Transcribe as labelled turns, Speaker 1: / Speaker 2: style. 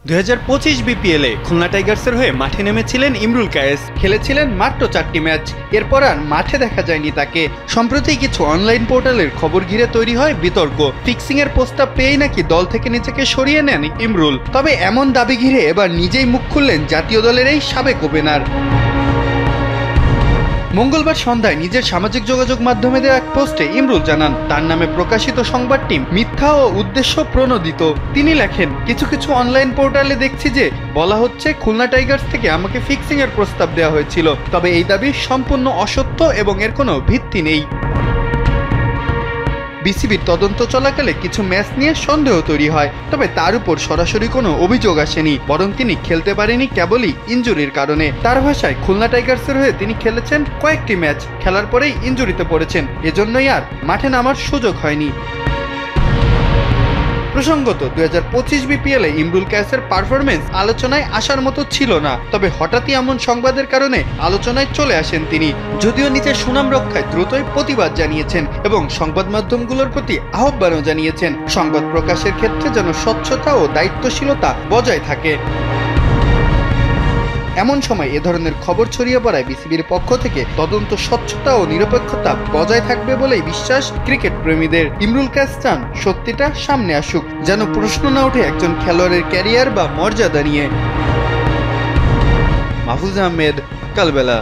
Speaker 1: 2025 বিপিএলে খুলনা টাইগার্সের হয়ে মাঠে নেমেছিলেন ইমরুল কায়েস। খেলেছিলেন মাত্র 4টি ম্যাচ, এরপর আর মাঠে দেখা যায়নি তাকে। সম্প্রতি কিছু অনলাইন পোর্টালের খবর ঘিরে তৈরি হয় বিতর্ক। ফিক্সিং এর প্রস্তাব পেয়েই নাকি দল থেকে নিজেকে সরিয়ে নেন ইমরুল। তবে এমন দাবি ঘিরে এবার নিজেই মুখ খুললেন জাতীয় দলের এই সাবেক ওপেনার। মঙ্গলবার সন্ধ্যায় নিজের সামাজিক যোগাযোগ মাধ্যমে দেওয়া এক পোস্টে ইমরুল জানান, তার নামে প্রকাশিত সংবাদটি মিথ্যা ও উদ্দেশ্য প্রণোদিত। তিনি লেখেন, কিছু কিছু অনলাইন পোর্টালে দেখছি যে বলা হচ্ছে খুলনা টাইগার্স থেকে আমাকে ফিক্সিং এর প্রস্তাব দেওয়া হয়েছিল, তবে এই দাবি সম্পূর্ণ অসত্য এবং এর কোনো ভিত্তি নেই। বিসিবির তদন্ত চলাকালে কিছু ম্যাচ নিয়ে সন্দেহ তৈরি হয়, তবে তার উপর সরাসরি কোনো অভিযোগ আসেনি, বরং তিনি খেলতে পারেনি কেবলই ইনজুরির কারণে। তার ভাষায়, খুলনা টাইগার্সের হয়ে তিনি খেলেছেন কয়েকটি ম্যাচ, খেলার পরেই ইনজুরিতে পড়েছেন, এজন্যই আর মাঠে নামার সুযোগ হয়নি। প্রসঙ্গত 2025 বিপিএলে ইমরুল কায়েসের পারফরমেন্স আলোচনায় আসার মতো ছিল না, তবে হঠাৎই এমন সংবাদের কারণে আলোচনায় চলে আসেন তিনি। যদিও নিজের সুনাম রক্ষায় দ্রুতই প্রতিবাদ জানিয়েছেন এবং সংবাদ মাধ্যমগুলোর প্রতি আহ্বানও জানিয়েছেন সংবাদ প্রকাশের ক্ষেত্রে যেন স্বচ্ছতা ও দায়িত্বশীলতা বজায় থাকে। এমন সময় এ ধরনের খবর ছড়িয়ে পড়ায় বিসিবির পক্ষ থেকে তদন্ত স্বচ্ছতা ও নিরপেক্ষতা বজায় থাকবে বলেই বিশ্বাস ক্রিকেট প্রেমীদের। ইমরুল কায়েস চান সত্যিটা সামনে আসুক, যেন প্রশ্ন না ওঠে একজন খেলোয়াড়ের ক্যারিয়ার বা মর্যাদা নিয়ে। মাহফুজ আহমেদ, কালবেলা।